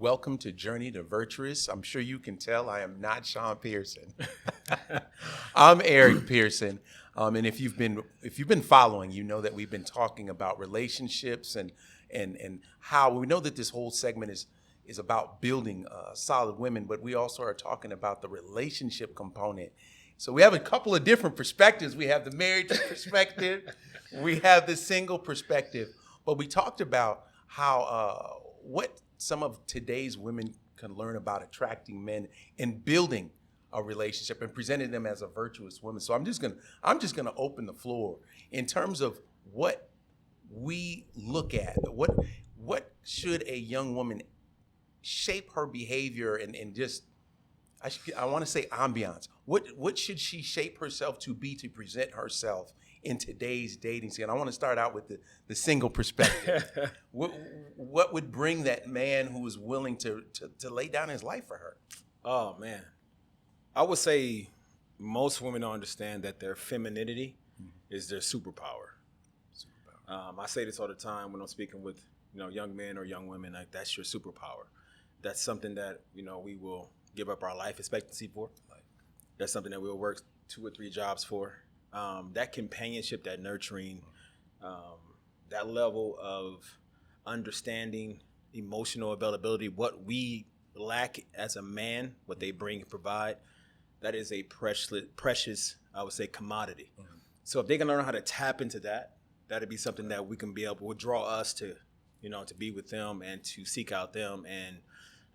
Welcome to Journey to Virtuous. I'm sure you can tell I am not Sean Pearson. I'm Erick Pearson. And if you've been following, you know that we've been talking about relationships and how we know that this whole segment is about building solid women, but we also are talking about the relationship component. So we have a couple of different perspectives. We have the married perspective, we have the single perspective, but we talked about how what some of today's women can learn about attracting men and building a relationship and presenting them as a virtuous woman. So I'm just gonna open the floor in terms of what we look at. What should a young woman shape her behavior and just I want to say ambiance. What should she shape herself to be to present herself in today's dating scene? I want to start out with the single perspective. What would bring that man who is willing to lay down his life for her? Oh, man. I would say most women don't understand that their femininity is their superpower. I say this all the time when I'm speaking with young men or young women. Like, that's your superpower. That's something that we will give up our life expectancy for. That's something that we'll work 2 or 3 jobs for. That companionship, that nurturing, that level of understanding, emotional availability, what we lack as a man, what they bring and provide, that is a precious, I would say, commodity. Mm-hmm. So if they can learn how to tap into that, that'd be something that we can be able to draw us to, to be with them and to seek out them and,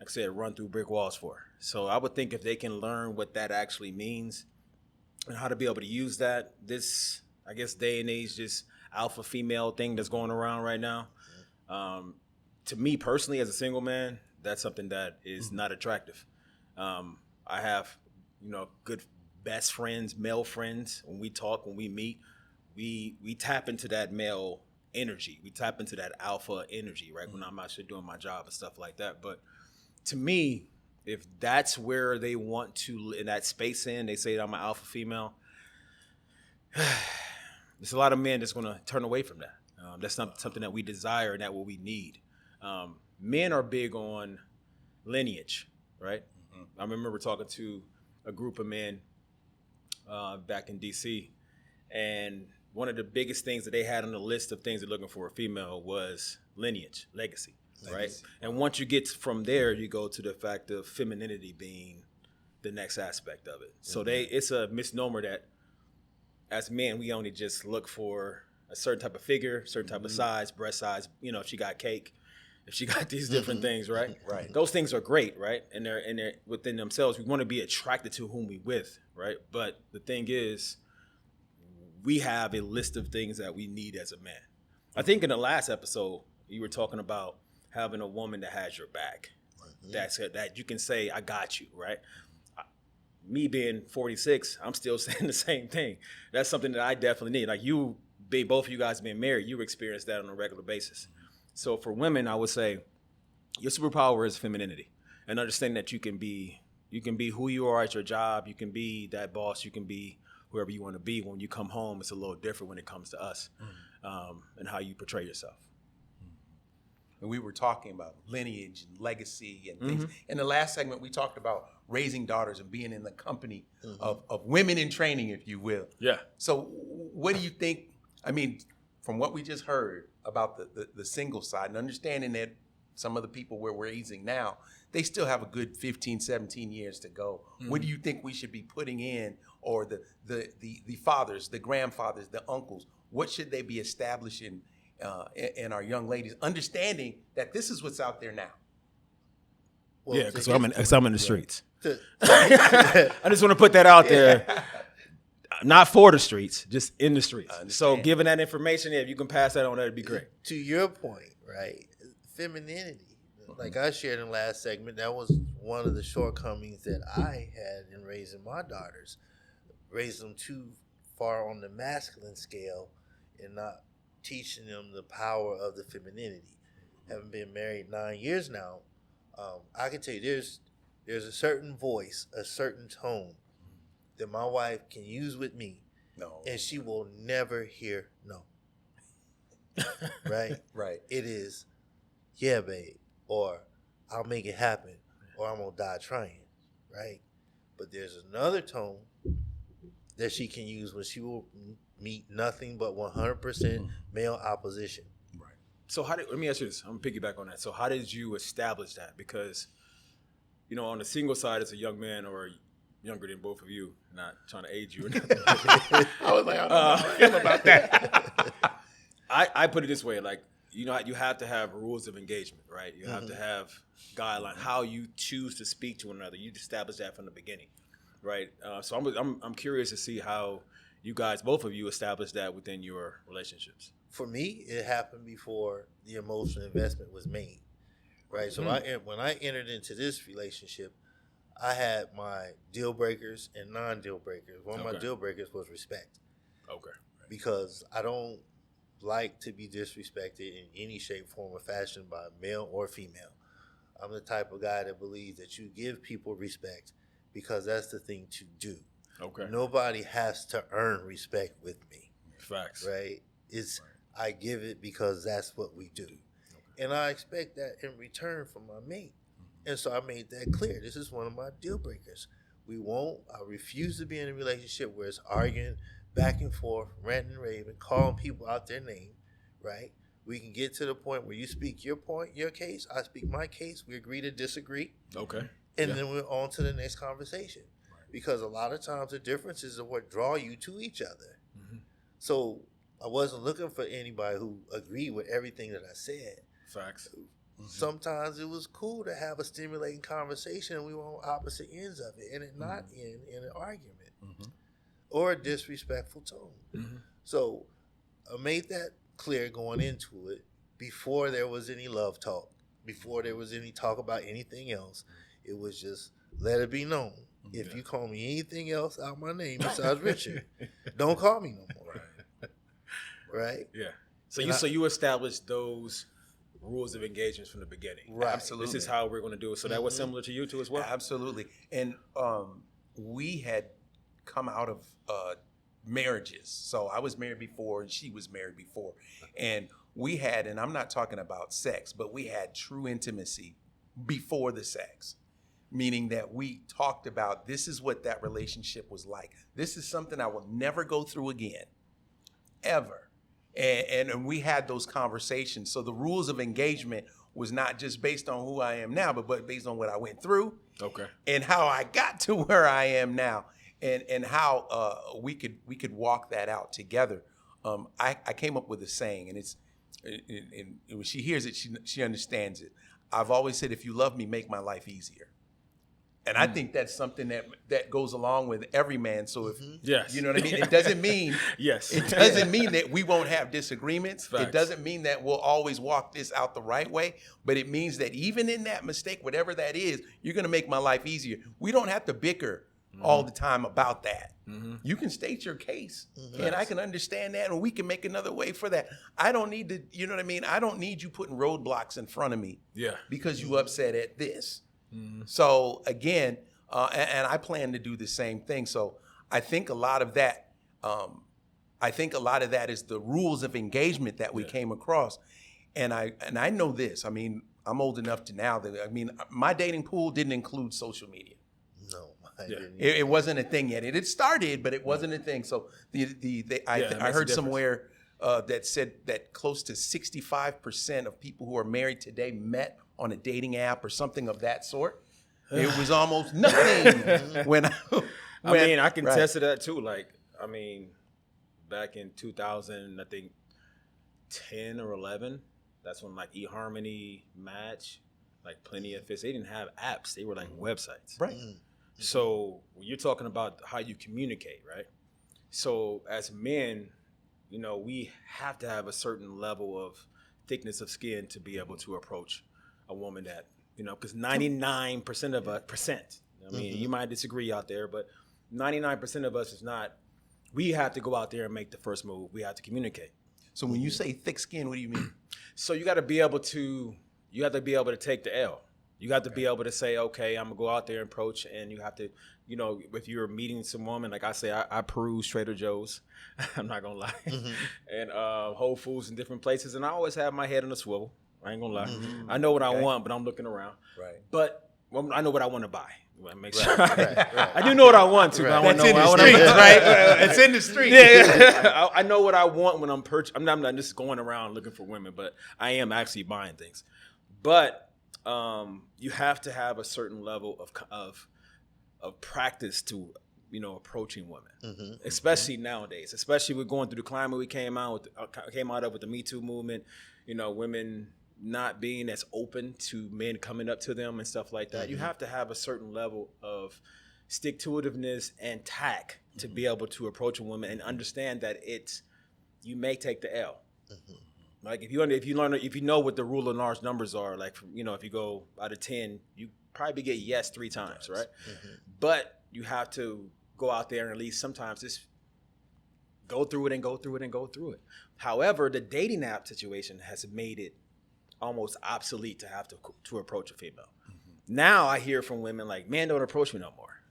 like I said, run through brick walls for. So I would think if they can learn what that actually means and how to be able to use that, this, I guess, day and age, this alpha female thing that's going around right now, to me personally as a single man, that's something that is not attractive. I have, good best friends, male friends. When we talk, when we meet, we tap into that male energy. We tap into that alpha energy, right? When I'm actually doing my job and stuff like that. But to me, if that's where they want to, in that space they say I'm an alpha female, there's a lot of men that's going to turn away from that. That's not something that we desire and that what we need. Men are big on lineage, right? Mm-hmm. I remember talking to a group of men back in D.C., and one of the biggest things that they had on the list of things they're looking for a female was lineage, legacy. Right? And once you get from there, you go to the fact of femininity being the next aspect of it. So it's a misnomer that as men, we only just look for a certain type of figure, certain type of size, breast size, if she got cake, if she got these different things, right? Right. Those things are great, right? And they're within themselves. We want to be attracted to whom we with, right? But the thing is, we have a list of things that we need as a man. I think in the last episode, you were talking about having a woman that has your back, that you can say, I got you, right? Me being 46, I'm still saying the same thing. That's something that I definitely need. Like both of you guys being married, you experience that on a regular basis. So for women, I would say your superpower is femininity and understanding that you can be who you are at your job. You can be that boss. You can be whoever you want to be. When you come home, it's a little different when it comes to us and how you portray yourself. And we were talking about lineage and legacy and things. In the last segment, we talked about raising daughters and being in the company of women in training, if you will. Yeah. So what do you think, from what we just heard about the single side and understanding that some of the people we're raising now, they still have a good 15, 17 years to go. What do you think we should be putting in, or the fathers, the grandfathers, the uncles, what should they be establishing and our young ladies, understanding that this is what's out there now? Well, yeah, because I'm in the streets. I just want to put that out there. Not for the streets, just in the streets. So given that information, if you can pass that on, that'd be great. To your point, right? Femininity. Like I shared in the last segment, that was one of the shortcomings that I had in raising my daughters. Raised them too far on the masculine scale and not teaching them the power of the femininity. Having been married 9 years now, I can tell you there's a certain voice, a certain tone that my wife can use with me, and she will never hear no. Right? Right. It is, yeah, babe, or I'll make it happen, or I'm gonna die trying, right? But there's another tone that she can use when she will meet nothing but 100% male opposition. Right. So let me ask you this. I'm gonna piggyback on that. So how did you establish that? Because, on the single side, as a young man or younger than both of you, not trying to age you. I was like, I don't know how I feel about that. I put it this way, like, you have to have rules of engagement, right? You have to have guidelines, how you choose to speak to one another. You establish that from the beginning, right? So I'm curious to see how you guys, both of you, established that within your relationships. For me, it happened before the emotional investment was made, right? So when I entered into this relationship, I had my deal breakers and non-deal breakers. One of my deal breakers was respect. Okay. Because I don't like to be disrespected in any shape, form, or fashion by male or female. I'm the type of guy that believes that you give people respect because that's the thing to do. Okay. Nobody has to earn respect with me. Facts. Right? I give it because that's what we do. Okay. And I expect that in return from my mate. And so I made that clear. This is one of my deal breakers. I refuse to be in a relationship where it's arguing back and forth, ranting and raving, calling people out their name, right? We can get to the point where you speak your point, your case, I speak my case, we agree to disagree. Okay. And then we're on to the next conversation. Right. Because a lot of times the differences are what draw you to each other. Mm-hmm. So I wasn't looking for anybody who agreed with everything that I said. Facts. Mm-hmm. Sometimes it was cool to have a stimulating conversation and we were on opposite ends of it and it not end in an argument or a disrespectful tone. Mm-hmm. So I made that clear going into it before there was any love talk, before there was any talk about anything else. It was just let it be known. If you call me anything else out my name besides Richard, don't call me no more. Right? Yeah. So you established those rules of engagement from the beginning. Right. Absolutely. This is how we're going to do it. So that was similar to you too as well? Absolutely. And we had come out of marriages. So I was married before and she was married before. And we had, and I'm not talking about sex, but we had true intimacy before the sex. Meaning that we talked about this is what that relationship was like. This is something I will never go through again, ever. And we had those conversations. So the rules of engagement was not just based on who I am now, but based on what I went through. Okay. And how I got to where I am now, and how we could walk that out together. I came up with a saying, and when she hears it, she understands it. I've always said, if you love me, make my life easier. And I think that's something that goes along with every man. So if you know what I mean, it doesn't mean it doesn't mean that we won't have disagreements. Facts. It doesn't mean that we'll always walk this out the right way. But it means that even in that mistake, whatever that is, you're going to make my life easier. We don't have to bicker all the time about that. You can state your case, and I can understand that, and we can make another way for that. I don't need to, you know what I mean? I don't need you putting roadblocks in front of me because you upset at this. So again, and I plan to do the same thing. So I think a lot of that, is the rules of engagement that we came across. And I know this. I mean, I'm old enough to now that my dating pool didn't include social media. No, I didn't. It wasn't a thing yet. It had started, but it wasn't a thing. So I heard somewhere that said that close to 65% of people who are married today met on a dating app or something of that sort. It was almost nothing when I can attest to that too. Like, back in 2000, I think 10 or 11, that's when like eHarmony, Match, like Plenty of Fish, they didn't have apps. They were like websites. Right. So when you're talking about how you communicate, right? So as men, we have to have a certain level of thickness of skin to be able to approach a woman that, because 99% of us, you might disagree out there, but 99% of us is not, we have to go out there and make the first move. We have to communicate. So when you say thick skin, what do you mean? So you got to be able to take the L. You got to be able to say, okay, I'm going to go out there and approach, and you have to, if you're meeting some woman, like I say, I peruse Trader Joe's, I'm not going to lie, and Whole Foods in different places, and I always have my head on a swivel. I ain't gonna lie. Mm-hmm. I know what I Okay. want, but I'm looking around. Right. But I know what I want to buy. Make sure. right. I do know what I want to. But I want That's to know in what the I want streets, to right? It's in the streets. Yeah, I know what I want when I'm purchasing. I'm not just going around looking for women, but I am actually buying things. But you have to have a certain level of practice to, approaching women, especially nowadays. Especially we're going through the climate we came out of with the Me Too movement. Women not being as open to men coming up to them and stuff like that. You have to have a certain level of stick-to-itiveness and tact to be able to approach a woman and understand that you may take the L. Like if you know what the rule of large numbers are, like if you go out of 10, you probably get yes 3 times, right? But you have to go out there and at least sometimes just go through it and go through it and go through it. However, the dating app situation has made it almost obsolete to have to approach a female. Now I hear from women like, "Man, don't approach me no more,"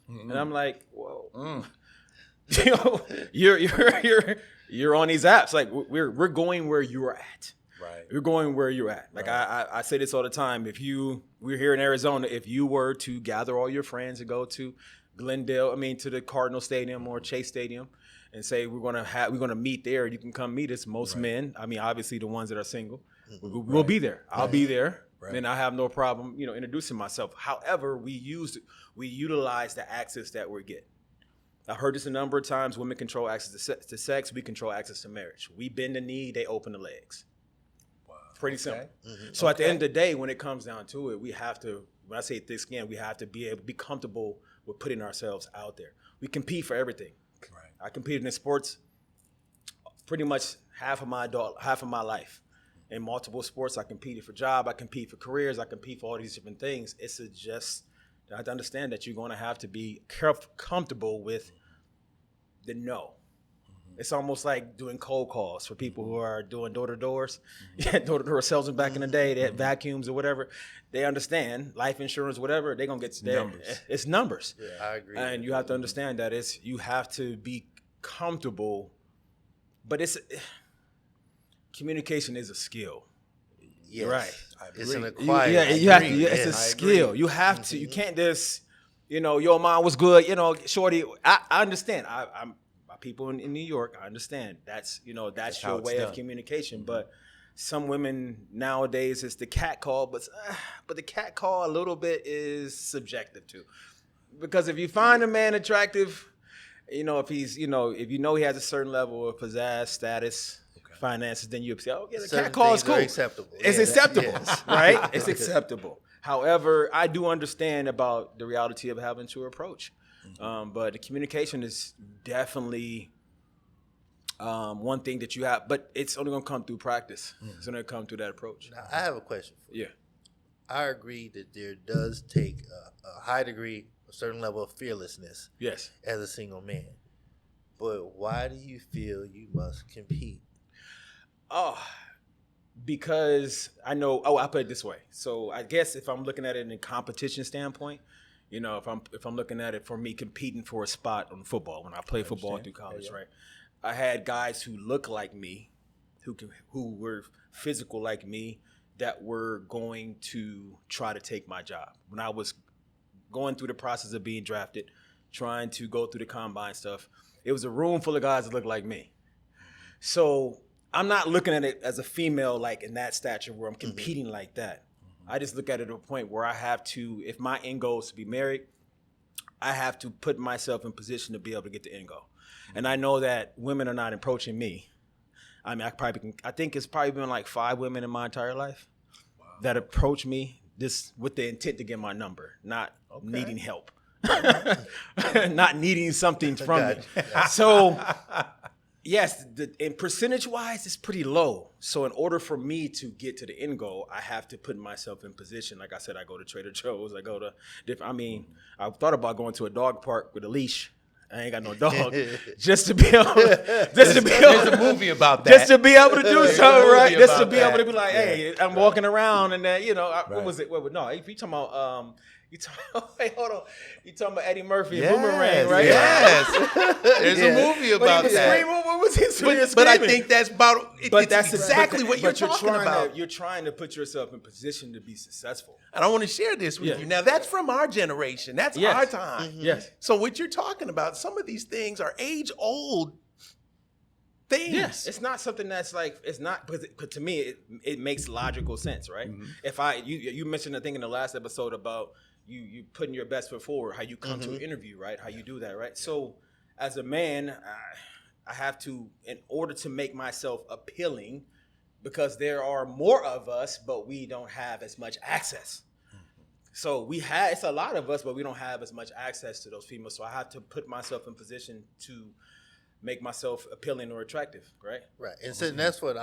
and I'm like, "Whoa, you're on these apps. Like we're going where you're at. Right. You're going where you're at. Like I say this all the time. We're here in Arizona. If you were to gather all your friends and go to to the Cardinal Stadium or Chase Stadium, and say we're gonna meet there, you can come meet us. Most men, obviously the ones that are single, we'll be there. I'll be there, and I have no problem, introducing myself. However, we utilize the access that we're getting. I've heard this a number of times. Women control access to sex. We control access to marriage. We bend the knee, they open the legs. Wow. Pretty simple. So at the end of the day, when it comes down to it, we have to, when I say thick skin, we have to be able to be comfortable with putting ourselves out there. We compete for everything. Right. I competed in sports pretty much half of my life. In multiple sports, I competed for job, I compete for careers, I compete for all these different things. It's just, I have to understand that you're going to have to be comfortable with the no. It's almost like doing cold calls for people who are doing door-to-doors. Door-to-door salesmen back in the day, they had vacuums or whatever. They understand life insurance, whatever, they're going to get numbers. It's numbers. Yeah, I agree. And you have to understand that you have to be comfortable, but communication is a skill. Yes. Right. It's an acquired. It's a skill. You have to. You can't just, your mom was good. Shorty. I understand. I'm people in New York. I understand. That's your way of communication. But some women nowadays, it's the cat call. But the cat call a little bit is subjective too, because if you find a man attractive, if he's if he has a certain level of pizzazz, status, finances, then you say, the cat call is cool. Acceptable. It's acceptable, right? It's acceptable. However, I do understand about the reality of having to approach. But the communication is definitely one thing that you have, but it's only going to come through practice. It's only going to come through that approach. Now, I have a question for you. Yeah. I agree that there does take a high degree, a certain level of fearlessness Yes. as a single man. But why do you feel you must compete? Oh, because I know. I put it this way. So I guess if I'm looking at it in a competition standpoint, if I'm looking at it for me competing for a spot on football when I played football through college, right? I had guys who look like me, who were physical like me, that were going to try to take my job when I was going through the process of being drafted, trying to go through the combine stuff. It was a room full of guys that looked like me. So I'm not looking at it as a female, like in that stature where I'm competing like that. I just look at it at a point where I have to, if my end goal is to be married, I have to put myself in position to be able to get the end goal. And I know that women are not approaching me. I mean, I think it's probably been like 5 women in my entire life that approach me this with the intent to get my number, not needing help, not needing something from me. So yes, and percentage-wise, it's pretty low. So in order for me to get to the end goal, I have to put myself in position. Like I said, I go to Trader Joe's. I go to different. I thought about going to a dog park with a leash. I ain't got no dog. Just to be able. There's a movie about that. Just to be able to do something, right? Just to be about able to be that. like, hey, I'm walking around, and then what was it? No, if you talking about Wait, hold on. You talking about Eddie Murphy and Yes, Boomerang, right? yes. There's Yeah. a movie about that. What was he screaming? But I think that's about. But It's that's exactly what you're talking about. You're trying to put yourself in position to be successful. And I want to share this with Yeah. you. Now, that's from our generation. That's Yes. our time. Yes. So what you're talking about, some of these things are age-old things. Yes, it's not something that's like it's not because to me it makes logical sense, right? If you mentioned the thing in the last episode about you putting your best foot forward, how you come to an interview, right? How you do that, right? So as a man, I have to, in order to make myself appealing, because there are more of us, but we don't have as much access. So it's a lot of us, but we don't have as much access to those females. So I have to put myself in position to make myself appealing or attractive, right? Right. And so that's what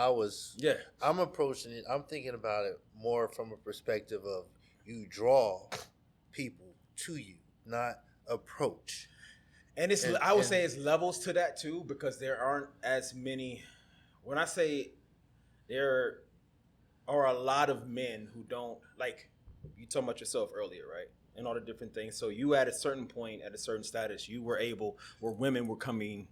Yeah. I'm approaching it. I'm thinking about it more from a perspective of you draw people to you, not approach. And I would say it's levels to that too, because there aren't as many. When I say there are a lot of men who don't, like you talking about yourself earlier, right? And all the different things. So you at a certain point, at a certain status, you were able, where women were coming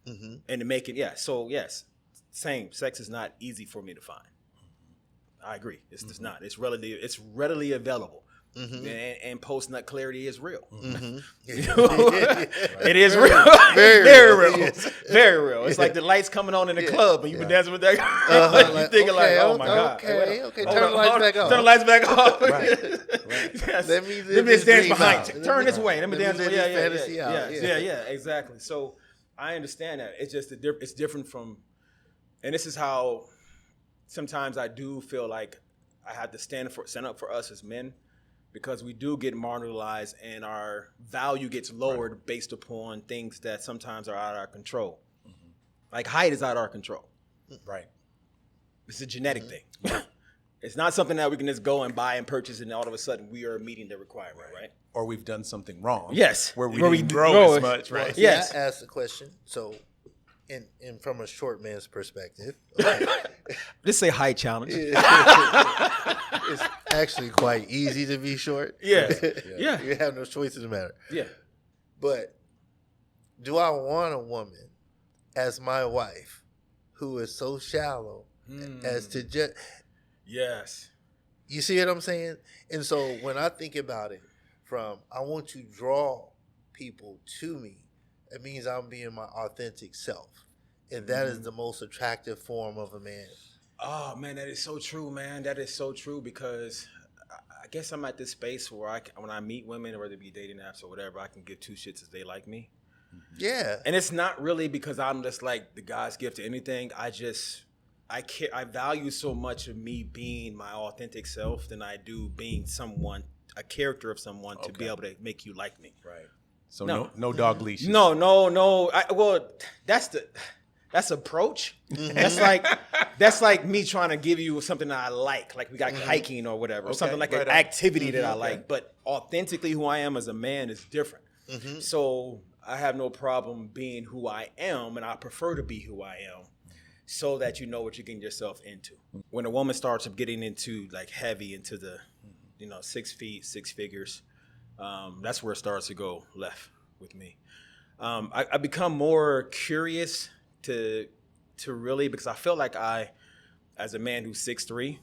and to make it, so yes, same. Sex is not easy for me to find. I agree. It's just not. It's readily available. And post nut clarity is real. It is real. Very real. Yes. Very real. It's like the lights coming on in the club and you've been dancing with that girl. You thinking like, oh my God. Okay. Turn the lights back off. Turn the lights back off. Right. Yes. Let me dance behind out. you. Turn this way. Let me dance. live Yeah, this fantasy out. yeah, exactly. So I understand that. It's just it's different from, and this is how sometimes I do feel like I have to stand up for us as men, because we do get marginalized and our value gets lowered based upon things that sometimes are out of our control. Like height is out of our control. Right. It's a genetic thing. It's not something that we can just go and buy and purchase and all of a sudden we are meeting the requirement, right? Or we've done something wrong. Yes. Where we didn't grow as much, right? Yes. I asked a question. So, in from a short man's perspective, Just say height challenge. it's actually quite easy to be short. Yeah. Yeah. You have no choice in the matter. Yeah. But do I want a woman as my wife who is so shallow as to just... Yes. You see what I'm saying? And so when I think about it from, I want to draw people to me, it means I'm being my authentic self. And that is the most attractive form of a man. Oh, man, that is so true, man. That is so true, because I guess I'm at this space where when I meet women, whether it be dating apps or whatever, I can give two shits if they like me. Yeah. And it's not really because I'm just like the God's gift to anything. I value so much of me being my authentic self than I do being a character of someone to be able to make you like me. Right. So no dog leashes. No. That's approach. That's like me trying to give you something that I like we got hiking or whatever, or something like an activity that I like. But authentically, who I am as a man is different. So I have no problem being who I am, and I prefer to be who I am, so that you know what you're getting yourself into. When a woman starts getting into like heavy into the, 6 feet, 6 figures, that's where it starts to go left with me. I become more curious to really, because I feel like as a man who's 6'3",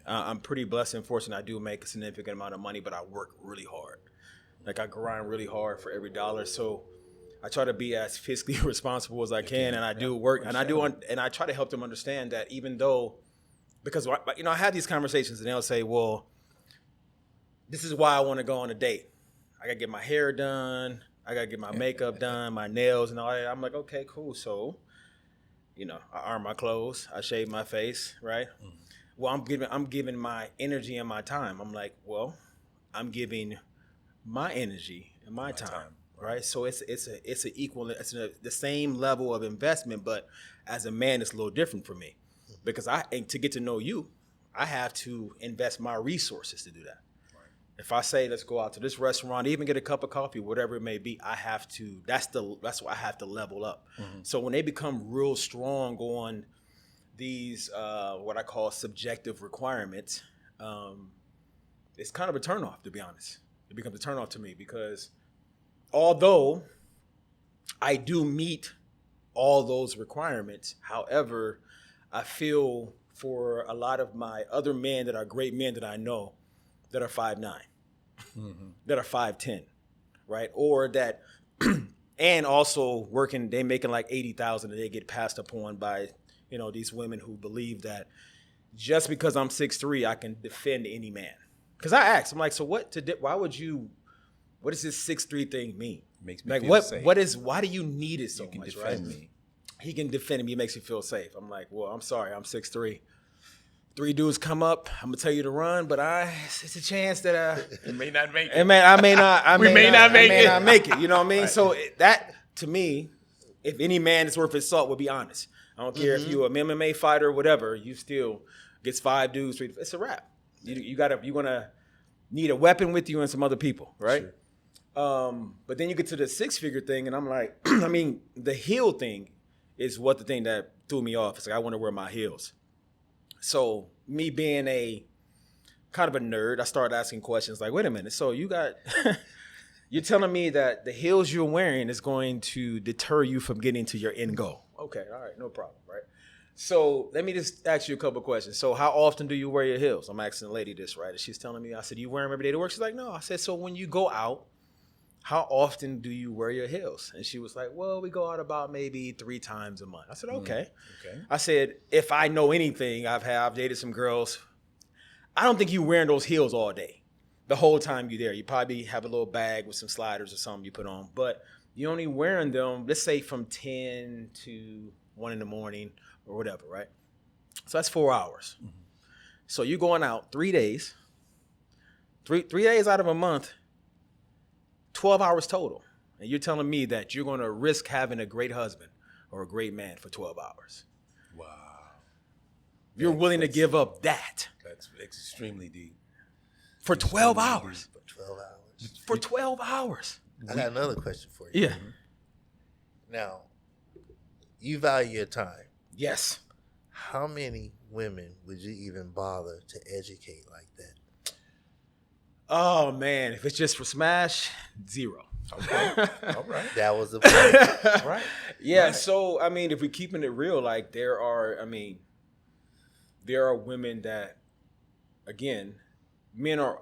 I'm pretty blessed and fortunate. I do make a significant amount of money, but I work really hard. Like I grind really hard for every dollar. So I try to be as fiscally responsible as I can, and I do work, and I try to help them understand that even though, because I have these conversations and they'll say, well, this is why I want to go on a date. I gotta get my hair done, I gotta get my makeup done, my nails and all that. I'm like, okay, cool. So, I iron my clothes, I shave my face, right? Well, I'm giving my energy and my time. I'm like, well, I'm giving my energy and my time. Right, so it's the same level of investment, but as a man, it's a little different for me, because to get to know you, I have to invest my resources to do that. Right. If I say let's go out to this restaurant, even get a cup of coffee, whatever it may be, I have to. That's why I have to level up. So when they become real strong on these what I call subjective requirements, it's kind of a turnoff, to be honest. It becomes a turnoff to me because although I do meet all those requirements, however, I feel for a lot of my other men that are great men that I know that are 5'9", that are 5'10", right? Or that, and also working, they making like 80,000 and they get passed upon by, these women who believe that just because I'm 6'3", I can defend any man. Because I asked, I'm like, so what does this 6'3" thing mean? Makes me like feel what safe. why do you need it so You can much, defend right? me. He can defend me. He makes you feel safe. I'm like, well, I'm sorry. I'm 6'3". 3 dudes come up. I'm gonna tell you to run, but it's a chance that You may not make I may not. We may not make it. You know what I mean? Right. So that to me, if any man is worth his salt, would be honest. I don't care if you're an MMA fighter or whatever. You still gets 5 dudes. It's a wrap. You're gonna need a weapon with you and some other people, right? Sure. But then you get to the 6-figure thing, and I'm like, I mean, the heel thing is the thing that threw me off. It's like I want to wear my heels. So me being a kind of a nerd, I started asking questions like, wait a minute, so you're telling me that the heels you're wearing is going to deter you from getting to your end goal? Okay, all right, no problem, right? So let me just ask you a couple of questions. So how often do you wear your heels? I'm asking the lady this, right? And she's telling me, I said, you wear them every day to work? She's like, no. I said, so when you go out, how often do you wear your heels? And she was like, well, we go out about maybe 3 times a month. I said, okay. Okay. I said, if I know anything, I've dated some girls. I don't think you wearing those heels all day. The whole time you're there. You probably have a little bag with some sliders or something you put on. But you're only wearing them, let's say from 10 to 1 in the morning or whatever, right? So that's 4 hours. Mm-hmm. So you're going out 3 days. 3 days out of a month, 12 hours total. And you're telling me that you're going to risk having a great husband or a great man for 12 hours. Wow. You're willing to give up that. That's extremely deep. For 12 hours. For 12 hours. For 12 hours. I got another question for you. Yeah. Now, you value your time. Yes. How many women would you even bother to educate like that? Oh, man. If it's just for Smash, 0. Okay. All right. That was the point. Right. Yeah. Right. So, I mean, if we're keeping it real, like there are women that, again,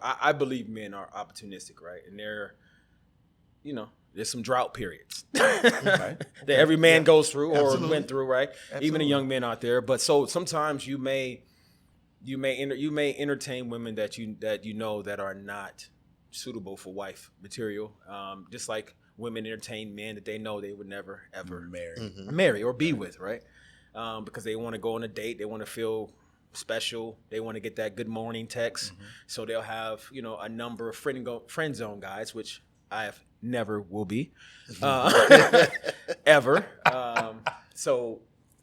I believe men are opportunistic, right? And there's some drought periods Okay. that every man goes through or Absolutely. went through, right? Absolutely. Even the young men out there. But so sometimes you may entertain women that you know that are not suitable for wife material. Just like women entertain men that they know they would never ever marry or be with, right? Because they want to go on a date, they want to feel special, they want to get that good morning text. So they'll have a number of friend zone guys, which I have never will be ever. So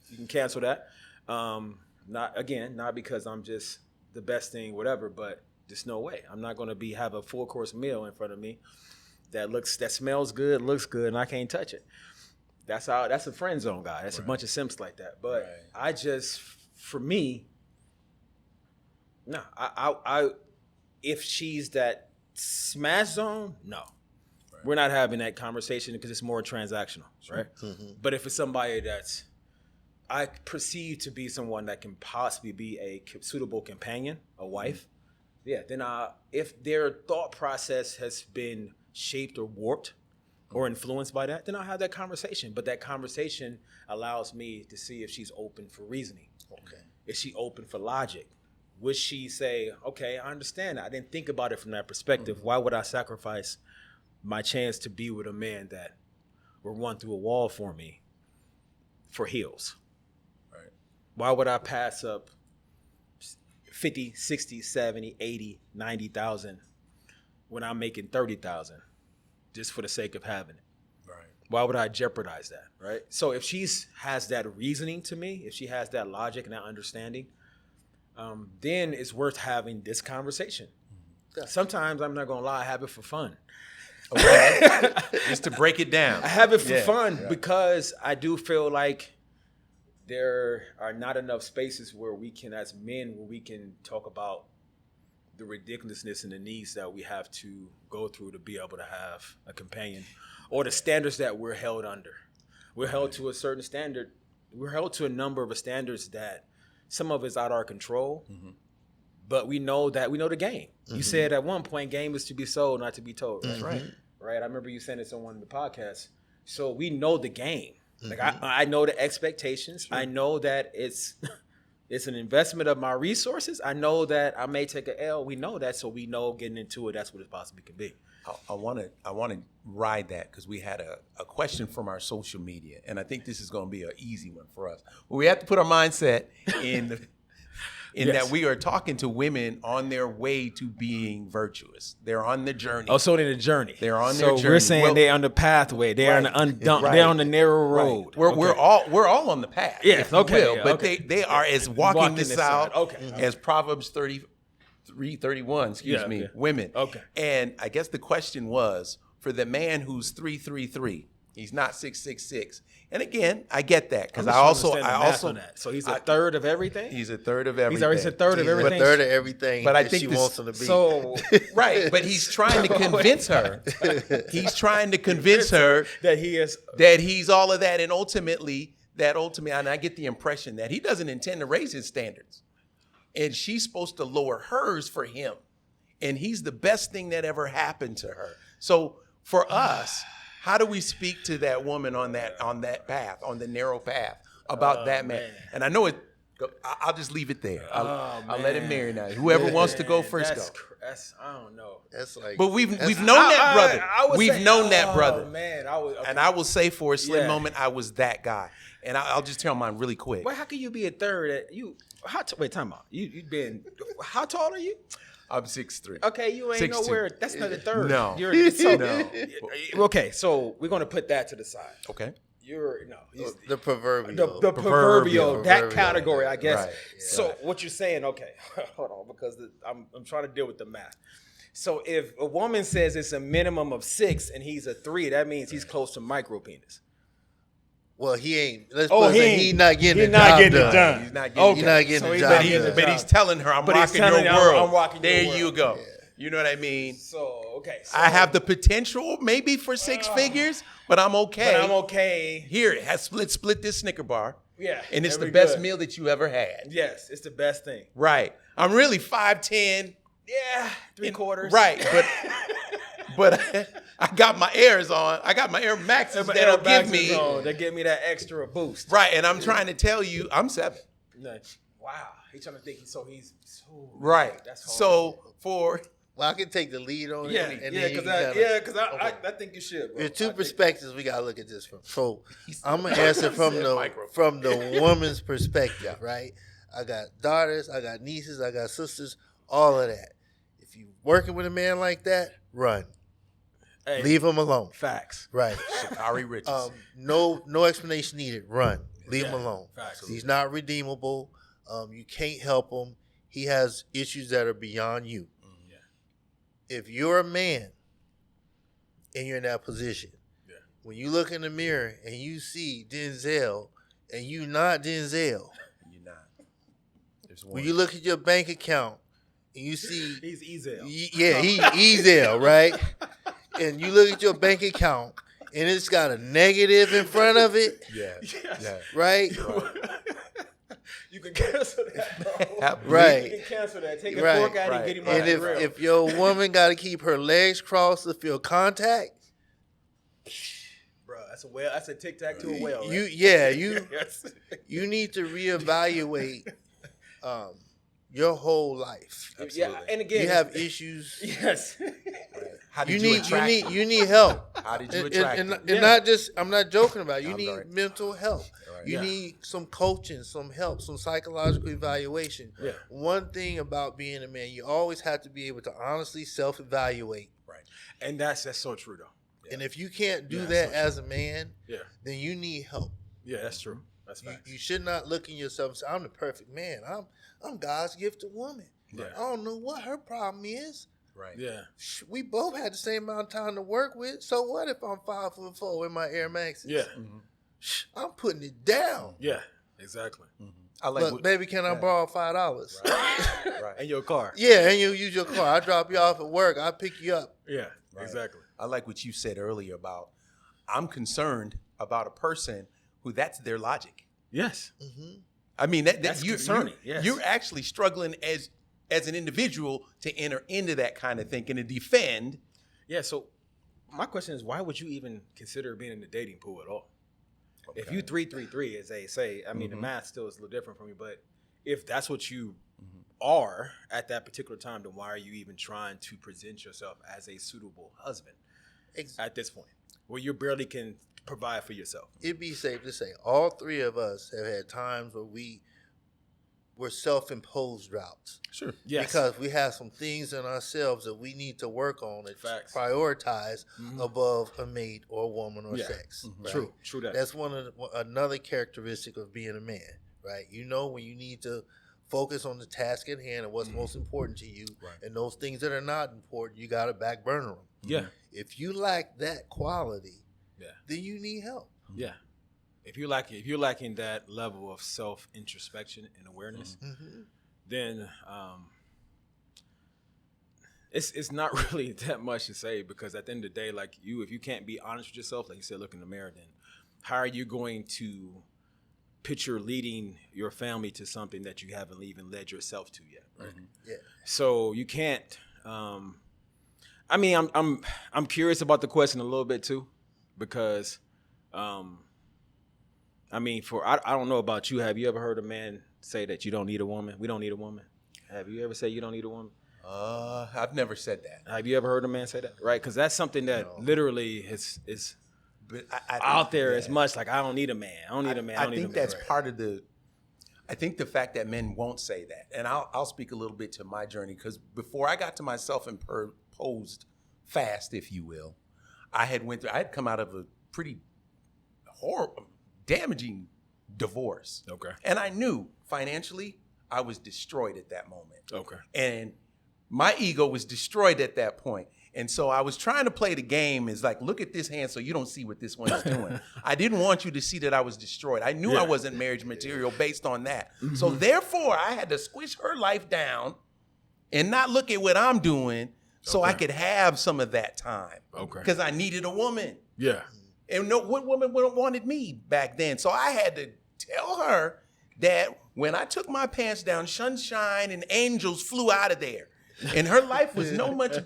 you can cancel that. Not because I'm just the best thing, whatever, but there's no way. I'm not going to have a full course meal in front of me that smells good, looks good, and I can't touch it. That's a friend zone guy. That's a bunch of simps like that. But I just, for me, no. I if she's that smash zone, no. Right. We're not having that conversation because it's more transactional, right? Mm-hmm. But if it's somebody that's I perceive to be someone that can possibly be a suitable companion, a wife, then if their thought process has been shaped or warped or influenced by that, then I'll have that conversation. But that conversation allows me to see if she's open for reasoning. Okay. Is she open for logic? Would she say, okay, I understand that. I didn't think about it from that perspective. Mm-hmm. Why would I sacrifice my chance to be with a man that will run through a wall for me for heels? Right. Why would I pass up 50, 60, 70, 80, 90,000 when I'm making 30,000 just for the sake of having it? Right. Why would I jeopardize that? Right. So if she has that reasoning to me, if she has that logic and that understanding, then it's worth having this conversation. Yeah. Sometimes, I'm not going to lie, I have it for fun. Okay. Just to break it down. I have it for fun because I do feel like there are not enough spaces where we can, as men, where we can talk about the ridiculousness and the needs that we have to go through to be able to have a companion, or the standards that we're held under. We're held to a certain standard. We're held to a number of standards that some of it's out of our control, but we know the game. You said at one point, game is to be sold, not to be told. Right? That's right. Right. I remember you saying this on one of the podcasts. So we know the game. Like I know the expectations. Sure. I know that it's an investment of my resources. I know that I may take an L. We know that, so we know getting into it. That's what it possibly can be. I want to ride that because we had a question from our social media, and I think this is going to be an easy one for us. Well, we have to put our mindset in that we are talking to women on their way to being virtuous. They're on the journey. Oh, so they're the journey. They're on their journey. So we're saying they're on the pathway. They're on they're on the narrow road. Right. We're all on the path. Yes, but they are as walking this out as Proverbs 31, excuse me, women. Okay. And I guess the question was for the man who's 333. He's not 666. And again, I get that because I also that. So he's a third of everything. He's a third of everything. He's a third of everything. A third of everything. But I think she wants him to be. So right, but he's trying to convince her. He's trying to convince her that he's all of that, and ultimately, and I get the impression that he doesn't intend to raise his standards, and she's supposed to lower hers for him, and he's the best thing that ever happened to her. So for us, how do we speak to that woman on that path, on the narrow path, about that man? And I know it. I'll just leave it there. I'll let him marry now. Whoever wants to go first, go. I don't know. That's like. But we've known that brother. We've known that brother. Man, and I will say for a slim moment, I was that guy. And I'll just tell mine really quick. Well, how can you be a third? Wait, time out. You've been. How tall are you? I'm 6'3". Okay, you ain't 6'2". nowhere. That's not a third. No. No. Okay, so we're gonna put that to the side. Okay. The proverbial. The proverbial, that category, I guess. Right. So what you're saying? Okay, hold on, because I'm trying to deal with the math. So if a woman says it's a minimum of 6 and he's a 3, that means he's close to micro penis. Well, he ain't. He's not getting it done. He's not getting the job. But he's telling her, I'm rocking your world. I'm rocking your world. There you go. Yeah. You know what I mean? So, okay. I have the potential maybe for 6 figures, but I'm okay. Here, split this Snicker bar. Yeah. And it's the best meal that you ever had. Yes, it's the best thing. Right. I'm really 5'10". Yeah, 3/4. Right. But I got my Airs on. I got my Air Maxes that'll give me. They give me that extra boost. Right, and I'm trying to tell you, I'm 7. Nice. Wow. He's trying to think. So he's right. That's hard. So for. Well, I can take the lead on it. Because I think you should. Bro. There's two perspectives we gotta look at this from. So I'm gonna answer from the woman's perspective, right? I got daughters, I got nieces, I got sisters, all of that. If you working with a man like that, run. Hey, leave him alone. Facts. Right. Sha'Carri Richardson. No explanation needed. Run. Leave him alone. Facts. He's not redeemable. You can't help him. He has issues that are beyond you. If you're a man and you're in that position, when you look in the mirror and you see Denzel and you not Denzel, you're not. When you look at your bank account and you see he's Ezel. He's Ezel, right? And you look at your bank account and it's got a negative in front of it. Yeah. Right? You can cancel that, bro. Right. You can cancel that. Take the fork out and get him out of the grill. If your woman got to keep her legs crossed to feel contact, bro, that's a tic-tac-toe whale. Right? You need to reevaluate your whole life. Absolutely. Yeah, and again, you have issues. Yes. How did you need help. How did you attract and not just, I'm not joking about it. You need mental health. Right. You need some coaching, some help, some psychological evaluation. Yeah. One thing about being a man, you always have to be able to honestly self-evaluate. Right. And that's so true, though. Yeah. And if you can't do that as a man, then you need help. Yeah, that's true. That's facts. You should not look in yourself and say, I'm the perfect man. I'm God's gifted woman. Yeah. I don't know what her problem is. Right. Yeah. We both had the same amount of time to work with. So what if I'm 5'4" in my Air Maxes? Yeah. I'm putting it down. Yeah. Exactly. I like But baby, can I borrow $5? right. And your car. Yeah, and you use your car. I drop you off at work. I pick you up. Yeah, Right. exactly. I like what you said earlier about I'm concerned about a person who that's their logic. Yes. Mm-hmm. I mean, That's concerning, yes. You're actually struggling as an individual to enter into that kind of thinking and defend. Yeah, so my question is, why would you even consider being in the dating pool at all? Okay. If you 333, as they say, I mean, the math still is a little different for me, but if that's what you are at that particular time, then why are you even trying to present yourself as a suitable husband at this point, where you barely can provide for yourself? It'd be safe to say all three of us have had times where we were self-imposed droughts. Sure. Yes. Because we have some things in ourselves that we need to work on and Facts. prioritize above a mate or a woman or Yeah. sex. Right? True that. That's another characteristic of being a man, right? You know when you need to focus on the task at hand and what's most important to you, Right. and those things that are not important, you got to back burner them. Yeah. If you lack that quality, Yeah. then you need help. Yeah. If you're lacking that level of self introspection and awareness, then it's not really that much to say, because at the end of the day, like if you can't be honest with yourself, like you said, look in the mirror, then how are you going to picture leading your family to something that you haven't even led yourself to yet, right? Yeah. So you can't. I mean, I'm curious about the question a little bit too, because. I mean, I don't know about you. Have you ever heard a man say that you don't need a woman? We don't need a woman. Have you ever said you don't need a woman? I've never said that. Have you ever heard a man say that? Right? Because that's something that literally is But I out there yeah. as much. Like, I don't need a man. I don't need a man. I don't need a think man. that's part of the. I think the fact that men won't say that, and I'll speak a little bit to my journey, because before I got to my self-imposed fast, if you will, I had come out of a pretty horrible, damaging divorce. Okay. And I knew financially I was destroyed at that moment. Okay. And my ego was destroyed at that point. And so I was trying to play the game is like, look at this hand so you don't see what this one is doing. I didn't want you to see that I was destroyed. I knew I wasn't marriage material based on that. So therefore, I had to squish her life down and not look at what I'm doing so I could have some of that time. Okay. Because I needed a woman. Yeah. And what woman wanted me back then? So I had to tell her that when I took my pants down, sunshine and angels flew out of there. And her life was no good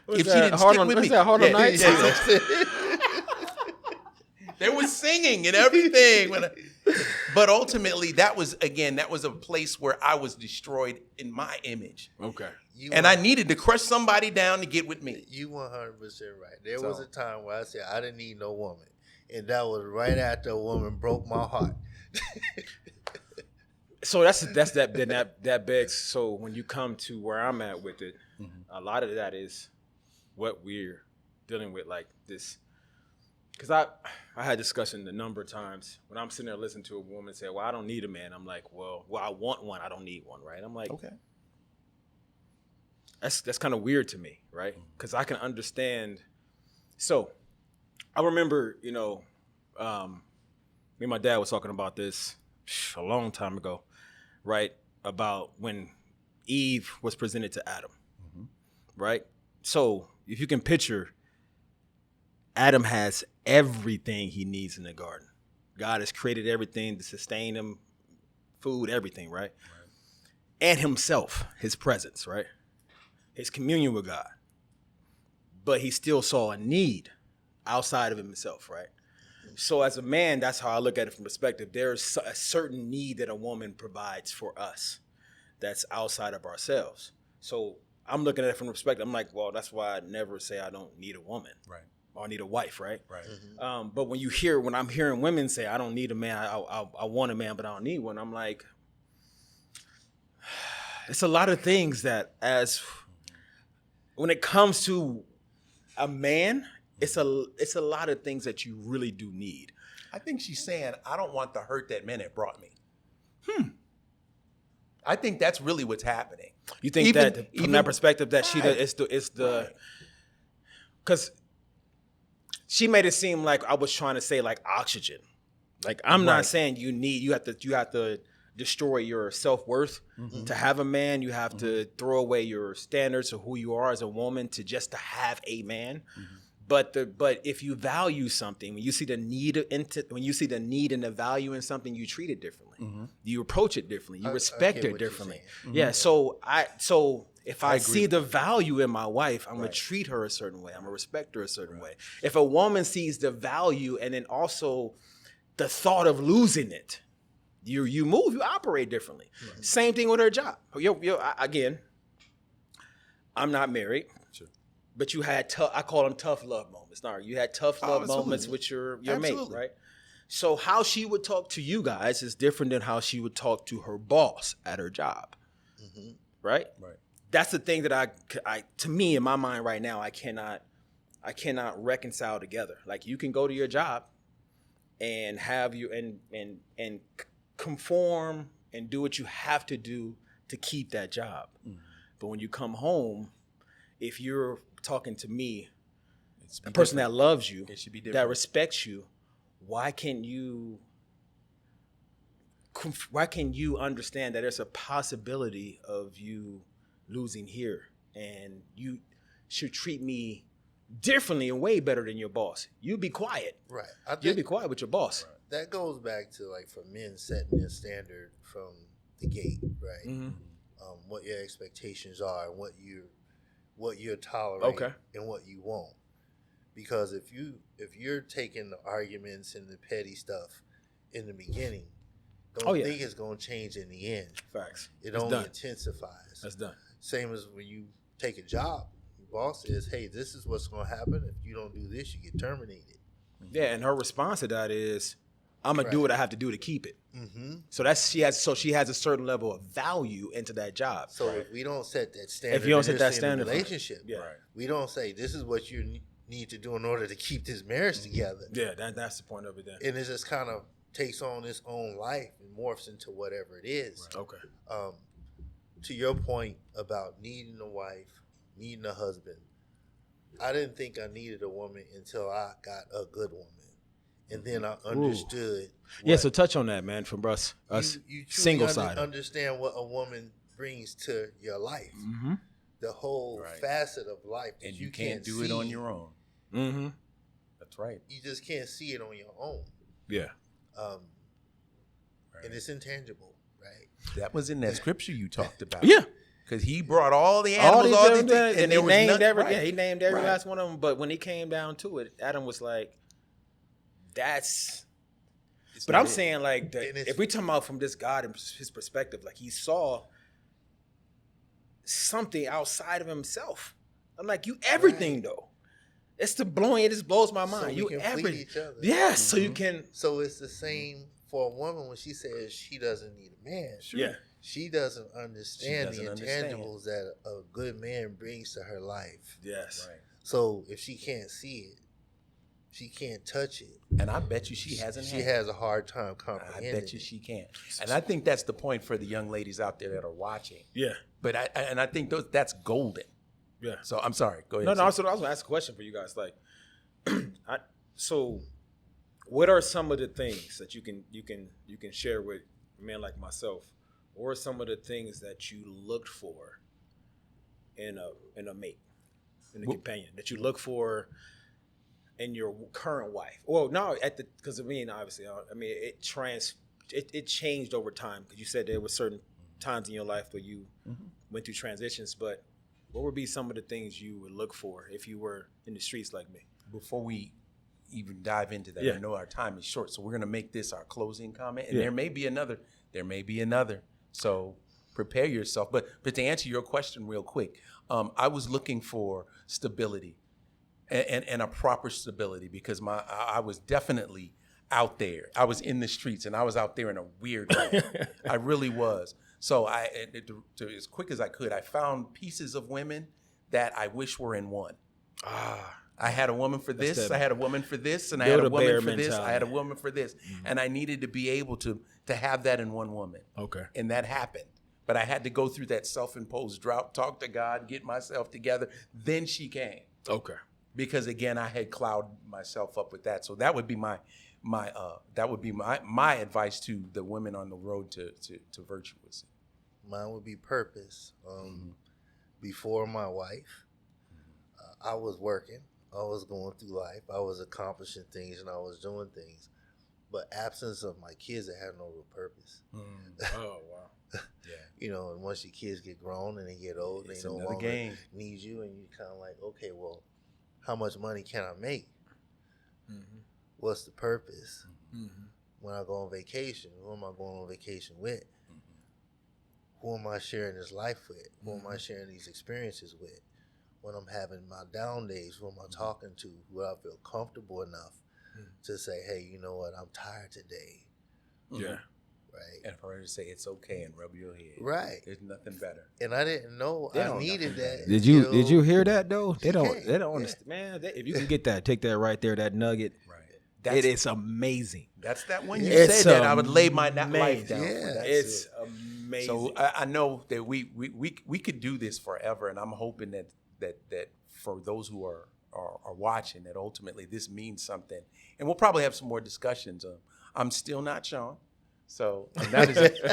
if she didn't stick with me. That Harlem Nights? There was singing and everything. But ultimately, that was a place where I was destroyed in my image. Okay. And I needed to crush somebody down to get with me. You 100% right. There was a time where I said I didn't need no woman, and that was right after a woman broke my heart. So that begs. So when you come to where I'm at with it, a lot of that is what we're dealing with, like this. Because I had discussion a number of times when I'm sitting there listening to a woman say, "Well, I don't need a man." I'm like, "Well, I want one. I don't need one." Right? I'm like, Okay. That's kind of weird to me, right? Because I can understand. So I remember, me and my dad was talking about this a long time ago, right? About when Eve was presented to Adam, right? So if you can picture, Adam has everything he needs in the garden. God has created everything to sustain him, food, everything, right? And himself, his presence, right? His communion with God. But he still saw a need outside of himself, right? So as a man, that's how I look at it from perspective. There's a certain need that a woman provides for us that's outside of ourselves. So I'm looking at it from perspective. I'm like, well, that's why I never say I don't need a woman. Right. Or I need a wife, right? Right. But when I'm hearing women say, I don't need a man, I want a man, but I don't need one, I'm like, it's a lot of things that when it comes to a man, it's a lot of things that you really do need. I think she's saying, I don't want the hurt that men have brought me. I think that's really what's happening. You think from that perspective that it's the because she made it seem like I was trying to say like oxygen, Like, I'm not Right. saying you have to destroy your self-worth to have a man. You have to throw away your standards of who you are as a woman to have a man. But if you value something, when you see the need and the value in something, you treat it differently. You approach it differently. You respect get it what you're differently. saying. Yeah. So if I agree see with the value in my wife, I'm gonna treat her a certain way. I'm gonna respect her a certain way. If a woman sees the value and then also the thought of losing it, you operate differently. Same thing with her job. Again, I'm not married. But you had I call them tough love moments. No, you had tough love moments with your mate, right? So how she would talk to you guys is different than how she would talk to her boss at her job, right? Right. That's the thing that I to me in my mind right now I cannot reconcile together. Like, you can go to your job and have you and conform and do what you have to do to keep that job, but when you come home, if you're talking to me, a person that loves you, It should be that different. respects you, why can you understand that there's a possibility of you losing here, and you should treat me differently and way better than your boss? You be quiet. Right. I You think be quiet with your boss. that goes back to, like, for men setting their standard from the gate, right? What your expectations are and what you're tolerating Okay. and what you won't. Because if you're taking the arguments and the petty stuff in the beginning, don't think it's going to change in the end. Facts. It It's only done. intensifies. That's done. Same as when you take a job. Your boss says, hey, this is what's going to happen. If you don't do this, you get terminated. Yeah, and her response to that is, I'm gonna do what I have to do to keep it. So she has a certain level of value into that job. So if we don't set that standard, If you don't set that initially in standard, the relationship, we don't say this is what you need to do in order to keep this marriage together. Yeah, that's the point of it. Then. And it just kind of takes on its own life and morphs into whatever it is. Right. Okay. To your point about needing a wife, needing a husband, I didn't think I needed a woman until I got a good woman. And then I understood. Yeah, so touch on that, man, from us you single truly sided. understand what a woman brings to your life. The whole Right. facet of life. That And you can't do it on your own. That's right. You just can't see it on your own. Yeah. And it's intangible, right? That was in that scripture you talked about. Yeah. Because he brought all the animals, all these things, and there was named nothing. every he named every last one of them. But when he came down to it, Adam was like, "That's." But I'm saying, like, if we talking about from this God and his perspective, like, he saw something outside of himself. I'm like, you everything though. It's the blowing. It just blows my mind. So You we can everything. please each other. Yes. So you can. So it's the same for a woman when she says she doesn't need a man. Yeah. She doesn't understand She the doesn't understand. intangibles that a good man brings to her life. Yes. Right. So if she can't see it, she can't touch it. And I bet you she hasn't She had has a hard time I comprehending. bet you she can't. And I think that's the point for the young ladies out there that are watching. Yeah. But I think that's golden. Yeah. So I'm sorry. Go ahead. No, I Sid. was gonna ask a question for you guys. Like, so what are some of the things that you can share with a man like myself? What are some of the things that you looked for in a mate, in a companion, that you look for in your current wife? Well, no, because I mean, obviously, it changed over time, because you said there were certain times in your life where you went through transitions, but what would be some of the things you would look for if you were in the streets like me? Before we even dive into that, Yeah. I know our time is short, so we're going to make this our closing comment, and Yeah. there may be another. So prepare yourself. But to answer your question real quick, I was looking for stability and a proper stability, because I was definitely out there. I was in the streets, and I was out there in a weird way. I really was. So as quick as I could, I found pieces of women that I wish were in one. I had a woman for this, I had a woman for this, and I had a woman for this, I had a woman for this. And I needed to be able to have that in one woman. Okay. And that happened. But I had to go through that self-imposed drought, talk to God, get myself together. Then she came. Okay. Because again, I had clouded myself up with that. So that would be my that would be my advice to the women on the road to virtuous. Mine would be purpose. Before my wife, I was working. I was going through life. I was accomplishing things and I was doing things. But absence of my kids, that had no real purpose. Oh, wow. Yeah. And once your kids get grown and they get old, It's they no another longer game. need you. And you kind of like, okay, well, how much money can I make? What's the purpose? When I go on vacation, who am I going on vacation with? Who am I sharing this life with? Who am I sharing these experiences with? When I'm having my down days, who am I talking to? Who I feel comfortable enough to say, hey, you know what? I'm tired today. Yeah. Right. And for her to say it's okay and rub your head. Right. There's nothing better. And I didn't know They I don't needed nothing that. Did you hear that though? They don't Yeah. understand, man. If you can get that, take that right there, that nugget. Right. It is amazing. That's that when you It's said that I would lay my life amazing. down. Yeah. For. That's It's it. amazing. So I know that we could do this forever, and I'm hoping that for those who are watching, that ultimately this means something, and we'll probably have some more discussions. I'm still not Sean, so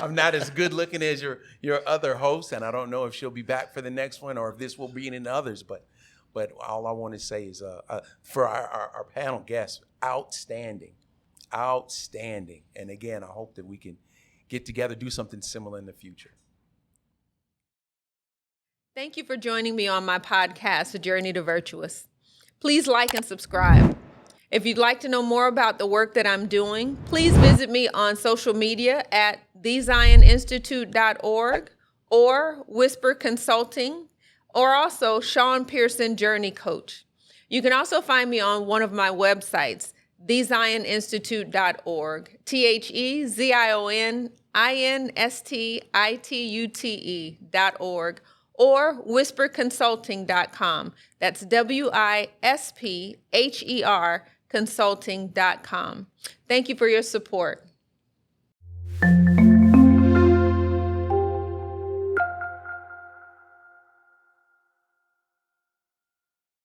I'm not as good looking as your other host, and I don't know if she'll be back for the next one or if this will be in others. But all I want to say is for our panel guests, outstanding, and again, I hope that we can get together, do something similar in the future. Thank you for joining me on my podcast, A Journey to Virtuous. Please like and subscribe. If you'd like to know more about the work that I'm doing, please visit me on social media at thezioninstitute.org or Whisper Consulting, or also Sean Pearson Journey Coach. You can also find me on one of my websites, thezioninstitute.org, thezioninstitute.org, or whisperconsulting.com. That's WISPHER consulting.com. Thank you for your support.